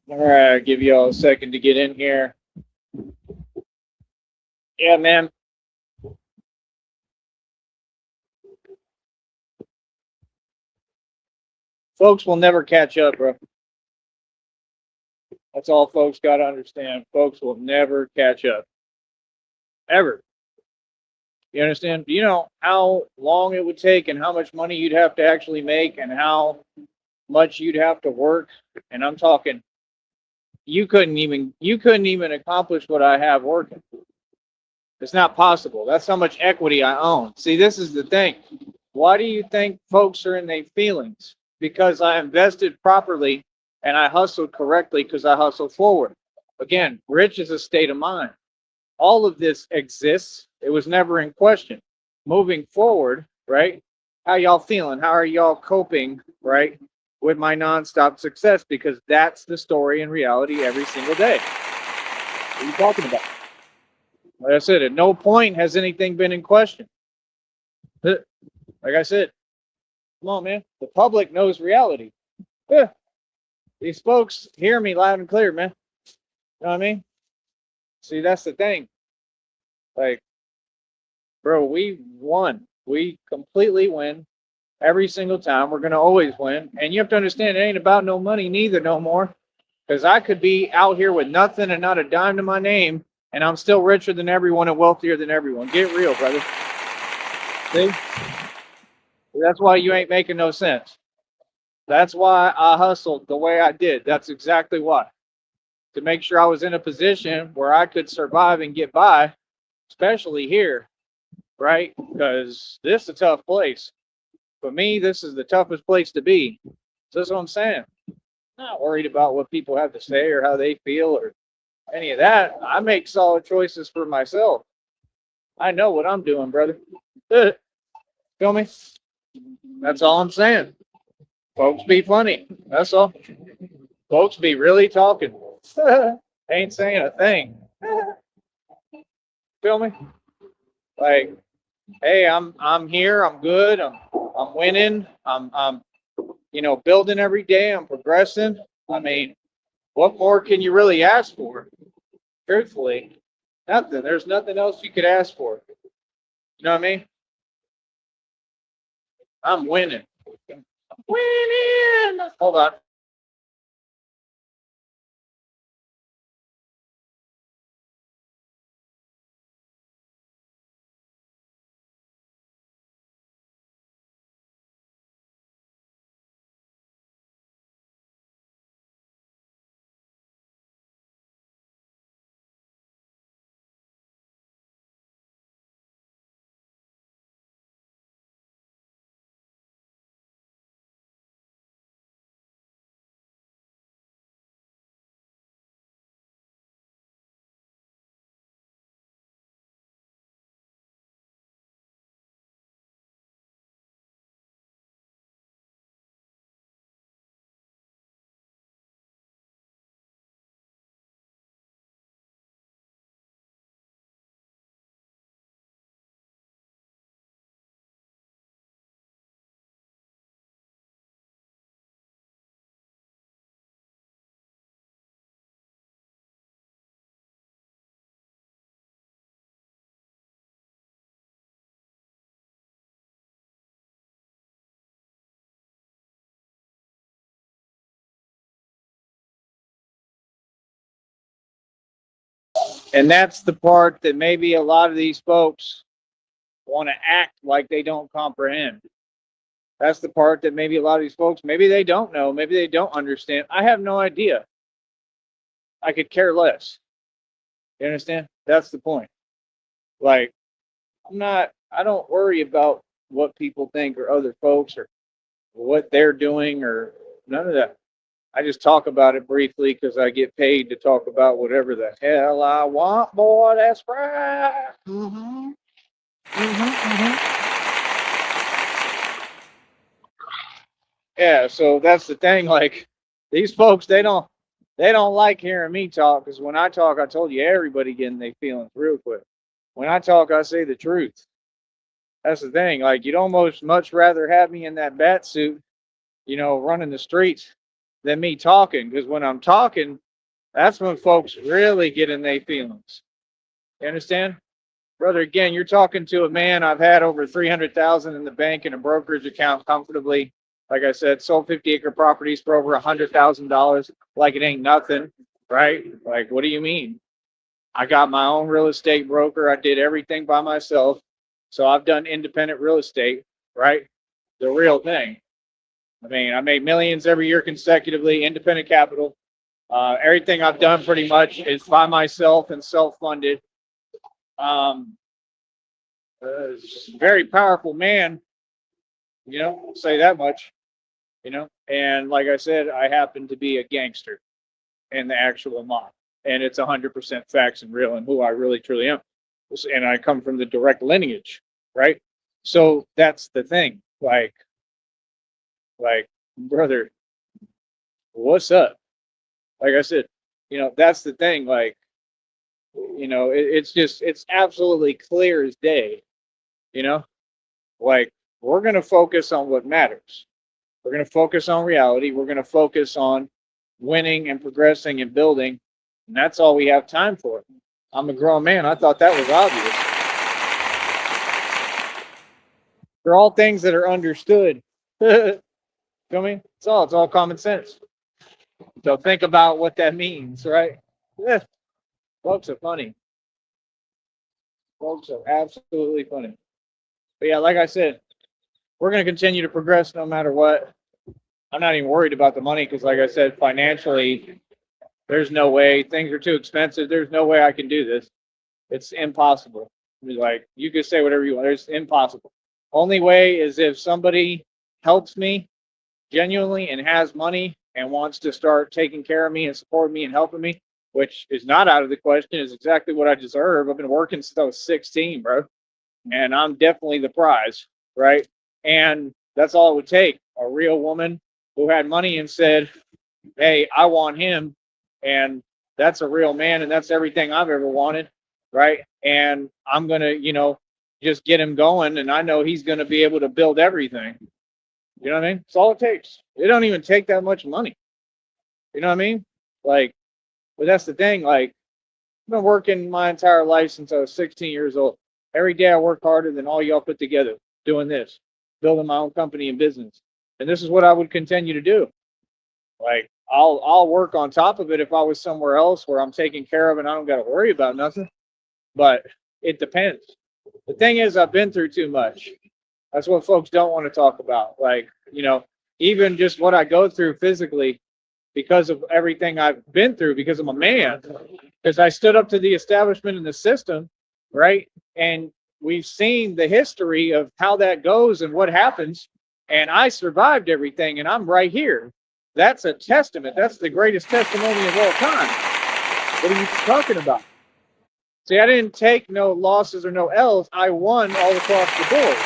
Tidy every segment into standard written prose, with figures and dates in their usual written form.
All right, give you all a second to get in here. Yeah, man. Folks will never catch up, bro. That's all folks got to understand. Folks will never catch up. Ever. You understand? Do you know how long it would take and how much money you'd have to actually make and how much you'd have to work? And I'm talking you couldn't even accomplish what I have working. It's not possible. That's how much equity I own. See, this is the thing. Why do you think folks are in their feelings? Because I invested properly and I hustled correctly because I hustled forward. Again, rich is a state of mind. All of this exists. It was never in question. Moving forward, right? How y'all feeling? How are y'all coping, right? With my nonstop success because that's the story in reality every single day. What are you talking about? Like I said, at no point has anything been in question. Like I said, come on, man. The public knows reality. Yeah. These folks hear me loud and clear, man. You know what I mean? See, that's the thing. Like, bro, we won. We completely win every single time. We're gonna always win. And you have to understand it ain't about no money neither no more. Because I could be out here with nothing and not a dime to my name, and I'm still richer than everyone and wealthier than everyone. Get real, brother. See? That's why you ain't making no sense. That's why I hustled the way I did. That's exactly why. To make sure I was in a position where I could survive and get by, especially here, right? Because this is a tough place. For me, this is the toughest place to be. So that's what I'm saying. Not worried about what people have to say or how they feel or any of that. I make solid choices for myself. I know what I'm doing, brother. Feel me? That's all I'm saying. Folks be funny. That's all. Folks be really talking. Ain't saying a thing. Feel me? Like, hey, I'm here. I'm good. I'm winning. I'm building every day. I'm progressing. I mean, what more can you really ask for? Truthfully, nothing. There's nothing else you could ask for. You know what I mean? I'm winning. Winning. Hold on. And that's the part that maybe a lot of these folks want to act like they don't comprehend. That's the part that maybe a lot of these folks, maybe they don't know, maybe they don't understand. I have no idea. I could care less. You understand? That's the point. Like, I don't worry about what people think or other folks or what they're doing or none of that. I just talk about it briefly because I get paid to talk about whatever the hell I want, boy. That's right. Mm-hmm. Mm-hmm. Yeah, so that's the thing. Like these folks, they don't like hearing me talk because when I talk, I told you everybody getting their feelings real quick. When I talk, I say the truth. That's the thing. Like you'd almost much rather have me in that bat suit, running the streets than me talking. Because when I'm talking, that's when folks really get in their feelings. You understand? Brother, again, you're talking to a man. I've had over 300,000 in the bank in a brokerage account comfortably. Like I said, sold 50-acre properties for over $100,000 like it ain't nothing, right? Like, what do you mean? I got my own real estate broker. I did everything by myself. So I've done independent real estate, right? The real thing. I mean, I made millions every year consecutively, independent capital. Everything I've done pretty much is by myself and self-funded. Um, Very powerful man, say that much, And like I said, I happen to be a gangster in the actual mob, and it's 100% facts and real, and who I really truly am. And I come from the direct lineage, right? So that's the thing. Like, brother, what's up? Like I said, that's the thing. Like, it's absolutely clear as day, you know, like we're going to focus on what matters. We're going to focus on reality. We're going to focus on winning and progressing and building. And that's all we have time for. I'm a grown man. I thought that was obvious. They're all things that are understood. Feel me? It's all common sense. So think about what that means, right? Yeah. Folks are funny. Folks are absolutely funny. But yeah, like I said, we're going to continue to progress no matter what. I'm not even worried about the money because, like I said, financially, there's no way. Things are too expensive. There's no way I can do this. It's impossible. Like, you can say whatever you want. It's impossible. Only way is if somebody helps me genuinely and has money and wants to start taking care of me and supporting me and helping me, which is not out of the question, is exactly what I deserve. I've been working since I was 16, bro. And I'm definitely the prize, right? And that's all it would take. A real woman who had money and said, hey, I want him. And that's a real man. And that's everything I've ever wanted, right? And I'm going to, just get him going. And I know he's going to be able to build everything. You know what I mean? It's all it takes. It don't even take that much money. You know what I mean? Like, but that's the thing. Like, I've been working my entire life since I was 16 years old. Every day I work harder than all y'all put together doing this, building my own company and business. And this is what I would continue to do. Like, I'll work on top of it if I was somewhere else where I'm taken care of and I don't got to worry about nothing. But it depends. The thing is, I've been through too much. That's what folks don't want to talk about. Like, even just what I go through physically because of everything I've been through, because I'm a man, because I stood up to the establishment and the system, right? And we've seen the history of how that goes and what happens. And I survived everything, and I'm right here. That's a testament. That's the greatest testimony of all time. What are you talking about? See, I didn't take no losses or no L's. I won all across the board.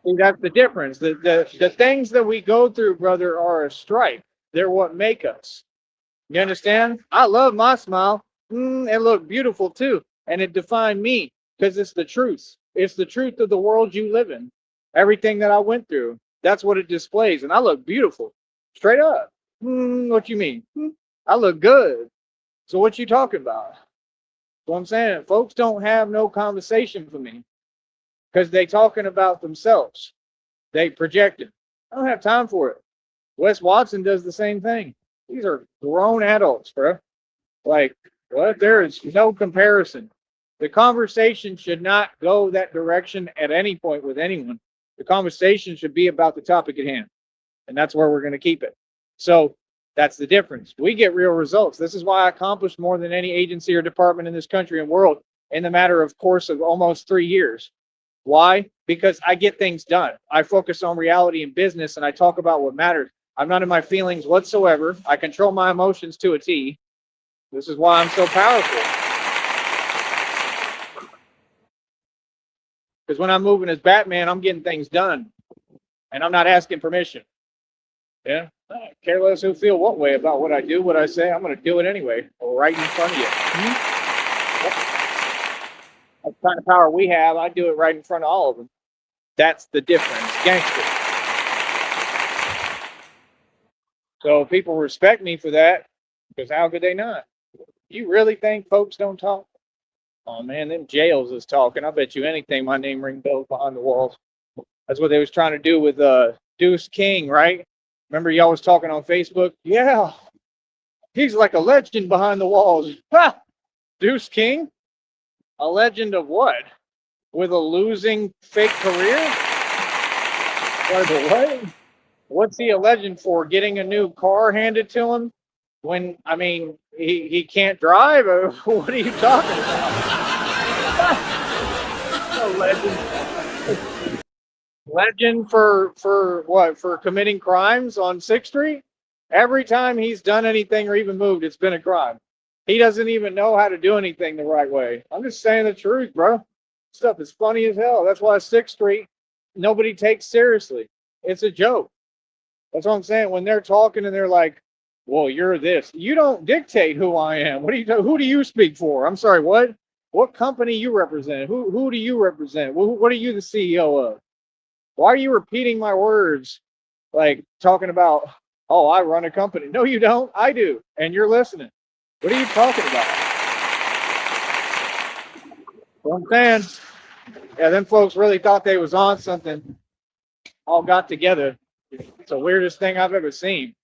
See, that's the difference. The things that we go through, brother, are a stripe. They're what make us. You understand? I love my smile. It looked beautiful too. And it defined me because it's the truth. It's the truth of the world you live in. Everything that I went through, that's what it displays. And I look beautiful. Straight up. What you mean? I look good. So what you talking about? What I'm saying, folks don't have no conversation for me because they talking about themselves. They projecting. I don't have time for it. Wes Watson does the same thing. These are grown adults, bro. Like, what? There is no comparison. The conversation should not go that direction at any point with anyone. The conversation should be about the topic at hand. And that's where we're going to keep it. So that's the difference. We get real results. This is why I accomplished more than any agency or department in this country and world in the matter of course of almost 3 years. Why? Because I get things done. I focus on reality and business, and I talk about what matters. I'm not in my feelings whatsoever. I control my emotions to a T. This is why I'm so powerful. Because when I'm moving as Batman, I'm getting things done. And I'm not asking permission. Yeah? I care less who feel what way about what I do, what I say. I'm going to do it anyway, right in front of you. That's the kind of power we have. I do it right in front of all of them. That's the difference. Gangster. So people respect me for that, because how could they not? You really think folks don't talk? Oh man, them jails is talking. I bet you anything my name ring bells behind the walls. That's what they was trying to do with Deuce King, right? Remember y'all was talking on Facebook? Yeah, he's like a legend behind the walls. Ha! Deuce King? A legend of what? With a losing fake career? By the way, what's he a legend for? Getting a new car handed to him when, I mean, he can't drive? Or what are you talking about? A legend. Legend for what? For committing crimes on 6th Street? Every time he's done anything or even moved, it's been a crime. He doesn't even know how to do anything the right way. I'm just saying the truth, bro. Stuff is funny as hell. That's why 6th Street nobody takes seriously. It's a joke. That's what I'm saying. When they're talking and they're like, "Well, you're this," you don't dictate who I am. What do you? Who do you speak for? I'm sorry. What? What company you represent? Who do you represent? What are you the CEO of? Why are you repeating my words? Like talking about, oh, I run a company. No, you don't. I do, and you're listening. What are you talking about? What I'm saying. Yeah, them folks really thought they was on something. All got together. It's the weirdest thing I've ever seen.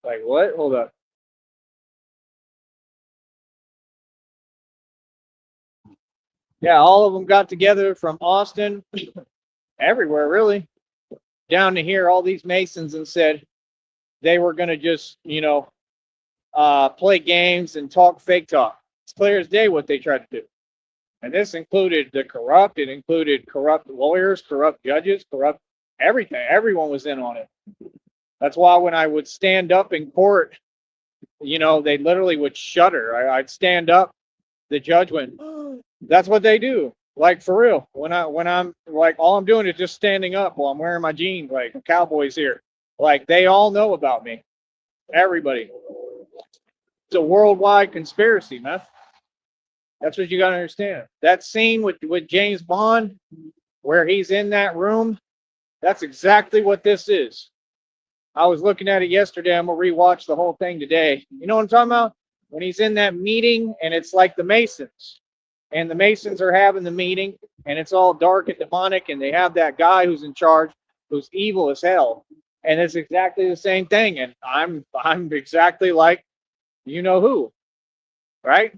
Like what? Hold up. Yeah, all of them got together from Austin, everywhere really, down to here. All these Masons and said they were going to just, play games and talk fake talk. It's clear as day what they tried to do. And this included the corrupt. It included corrupt lawyers, corrupt judges, corrupt everything. Everyone was in on it. That's why when I would stand up in court, they literally would shudder. I'd stand up. The judge went, that's what they do. Like for real. When I'm like, all I'm doing is just standing up while I'm wearing my jeans, like Cowboys here. Like they all know about me. Everybody. It's a worldwide conspiracy, man. That's what you got to understand. That scene with James Bond, where he's in that room, that's exactly what this is. I was looking at it yesterday. I'm going to rewatch the whole thing today. You know what I'm talking about? When he's in that meeting and it's like the Masons. And the Masons are having the meeting and it's all dark and demonic. And they have that guy who's in charge who's evil as hell. And it's exactly the same thing. And I'm exactly like you know who, right?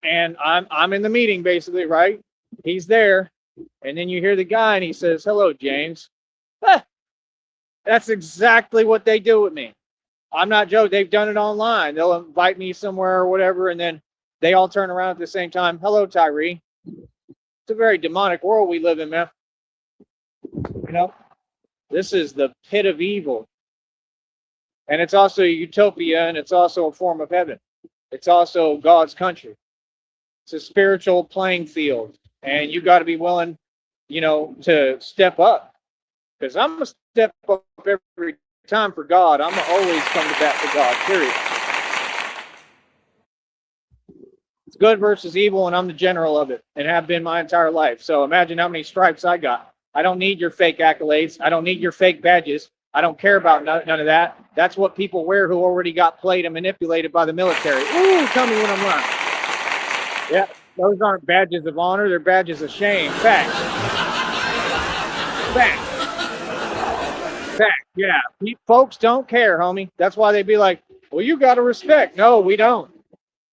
And I'm in the meeting basically, right? He's there, and then you hear the guy and he says, "Hello, James." That's exactly what they do with me. I'm not joking. They've done it online. They'll invite me somewhere or whatever, and then they all turn around at the same time. "Hello, Tyree." It's a very demonic world we live in, man. This is the pit of evil. And it's also a utopia, and it's also a form of heaven. It's also God's country. It's a spiritual playing field. And you got to be willing, to step up. Because I'm going to step up every time for God. I'm going to always come to bat for God, period. It's good versus evil, and I'm the general of it, and have been my entire life. So imagine how many stripes I got. I don't need your fake accolades. I don't need your fake badges. I don't care about none of that. That's what people wear who already got played and manipulated by the military. Ooh, tell me when I'm lying. Yeah, those aren't badges of honor. They're badges of shame. Fact. Yeah. Folks don't care, homie. That's why they be like, well, you got to respect. No, we don't.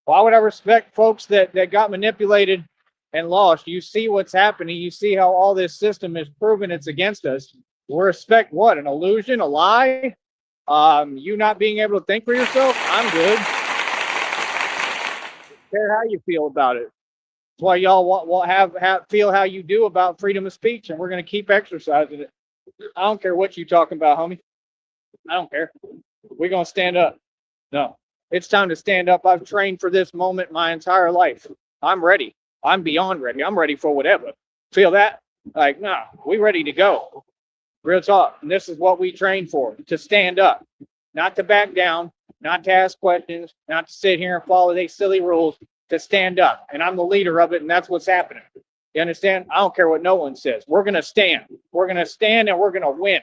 Why would I respect folks that got manipulated and lost? You see what's happening. You see how all this system is proven it's against us. We respect what? An illusion? A lie? You not being able to think for yourself? I'm good. Care how you feel about it. That's why y'all have feel how you do about freedom of speech, and we're going to keep exercising it. I don't care what you talking about, homie. I don't care. We're going to stand up. No, it's time to stand up. I've trained for this moment my entire life. I'm ready. I'm beyond ready. I'm ready for whatever. Feel that? Like, nah, we ready to go. Real talk. And this is what we train for, to stand up, not to back down, not to ask questions, not to sit here and follow these silly rules, to stand up. And I'm the leader of it, and that's what's happening. You understand? I don't care what no one says. We're going to stand. We're going to stand, and we're going to win.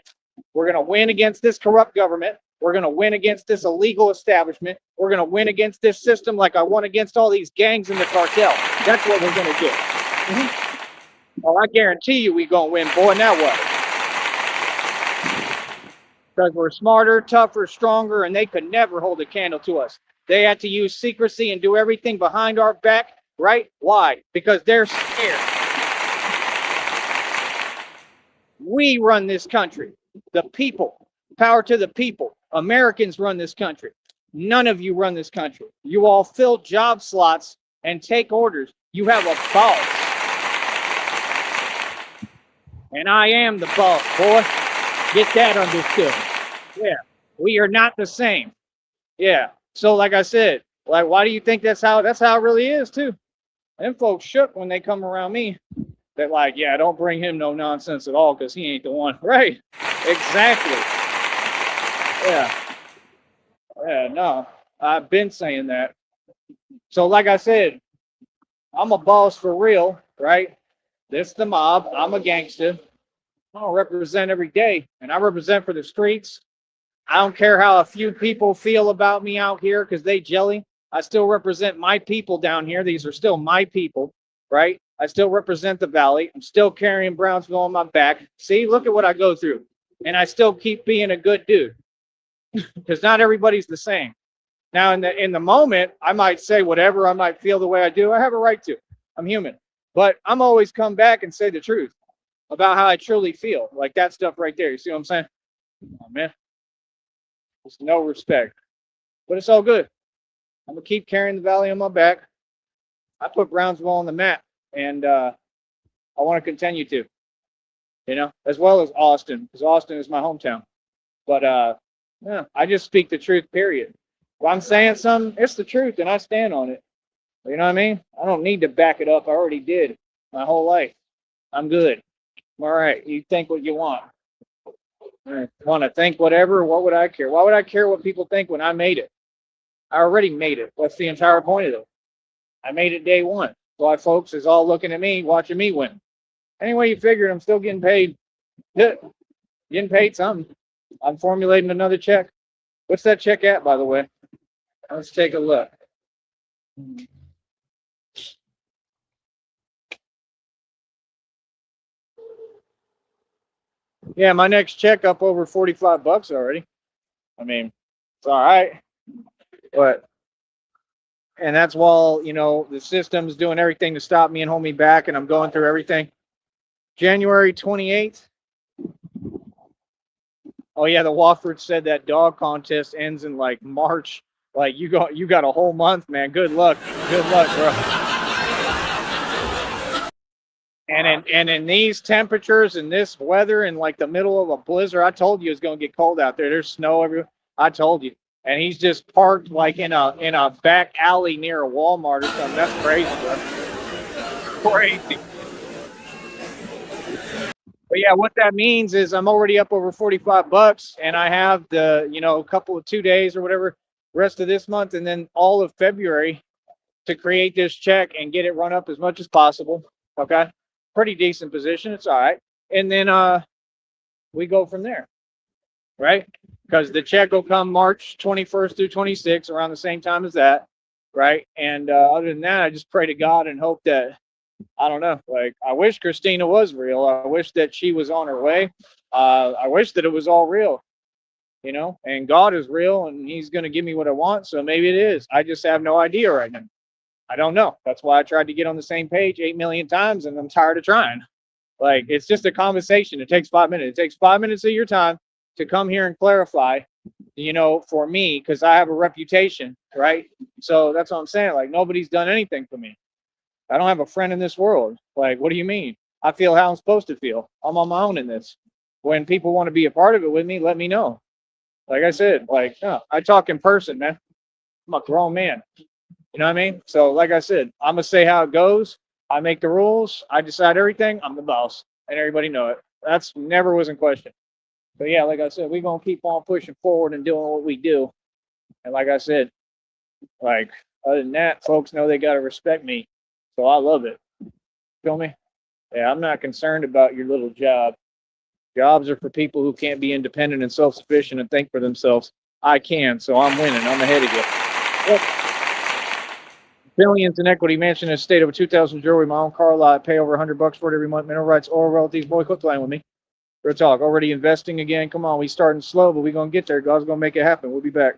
We're going to win against this corrupt government. We're going to win against this illegal establishment. We're going to win against this system like I won against all these gangs in the cartel. That's what we're going to do. Oh, I guarantee you we going to win, boy. Now what? Because we're smarter, tougher, stronger, and they could never hold a candle to us. They had to use secrecy and do everything behind our back, right? Why? Because they're scared. We run this country. The people. Power to the people. Americans run this country. None of you run this country. You all fill job slots and take orders. You have a boss. And I am the boss, boy. Get that understood. Yeah. We are not the same. Yeah. So like I said, like, why do you think that's how it really is too? Them folks shook when they come around me. They're like, yeah, don't bring him no nonsense at all because he ain't the one. Right. Exactly. Yeah. Yeah, no. I've been saying that. So like I said, I'm a boss for real, right? This the mob. I'm a gangster. I don't represent every day, and I represent for the streets. I don't care how a few people feel about me out here because they jelly. I still represent my people down here. These are still my people, right? I still represent the valley. I'm still carrying Brownsville on my back. See, look at what I go through. And I still keep being a good dude because not everybody's the same. Now, in the moment, I might say whatever. I might feel the way I do. I have a right to. I'm human. But I'm always come back and say the truth about how I truly feel. Like that stuff right there. You see what I'm saying? Oh, man. There's no respect. But it's all good. I'm going to keep carrying the valley on my back. I put Brownsville on the map. And I want to continue to. You know, as well as Austin. Because Austin is my hometown. But yeah, I just speak the truth, period. If I'm saying something, it's the truth, and I stand on it. You know what I mean? I don't need to back it up. I already did my whole life. I'm good. I'm all right. You think what you want. Want to think whatever? What would I care? Why would I care what people think when I made it? I already made it. That's the entire point of it. I made it day one. Why folks is all looking at me, watching me win. Anyway, you figured I'm still getting paid. Getting paid something. I'm formulating another check. What's that check at, by the way? Let's take a look. Yeah, my next check up over $45 already. I mean, it's all right. But, and that's while, you know, the system's doing everything to stop me and hold me back, and I'm going through everything. January 28th. Oh yeah, the Wofford said that dog contest ends in like March. Like you got a whole month, man. Good luck. Good luck, bro. And in these temperatures and this weather in like the middle of a blizzard, I told you it's gonna get cold out there. There's snow everywhere. I told you. And he's just parked like in a back alley near a Walmart or something. That's crazy, bro. Crazy. But yeah, what that means is I'm already up over $45, and I have the, you know, a couple of 2 days or whatever, rest of this month, and then all of February to create this check and get it run up as much as possible. Okay, pretty decent position. It's all right, and then we go from there, right? Because the check will come March 21st through 26th, around the same time as that, right? And other than that, I just pray to God and hope that. I don't know. Like, I wish Christina was real. I wish that she was on her way. I wish that it was all real, you know, and God is real and he's going to give me what I want. So maybe it is. I just have no idea right now. I don't know. That's why I tried to get on the same page 8 million times and I'm tired of trying. Like, it's just a conversation. It takes 5 minutes. It takes 5 minutes of your time to come here and clarify, you know, for me, because I have a reputation, right? So that's what I'm saying. Like, nobody's done anything for me. I don't have a friend in this world. Like, what do you mean? I feel how I'm supposed to feel. I'm on my own in this. When people want to be a part of it with me, let me know. Like I said, like, no, I talk in person, man. I'm a grown man. You know what I mean? So, like I said, I'm going to say how it goes. I make the rules. I decide everything. I'm the boss. And everybody know it. That's never was in question. But yeah, like I said, we're going to keep on pushing forward and doing what we do. And like I said, like, other than that, folks know they got to respect me. So I love it. Feel me? Yeah, I'm not concerned about your little job. Jobs are for people who can't be independent and self-sufficient and think for themselves. I can, so I'm winning. I'm ahead of you. Yep. Billions in equity, mansion, estate over 2,000 jewelry, my own car lot, pay over $100 for it every month, mineral rights, oil royalties. Boy, quit playing with me. Real talk. Already investing again. Come on, we starting slow, but we gonna get there. God's gonna make it happen. We'll be back.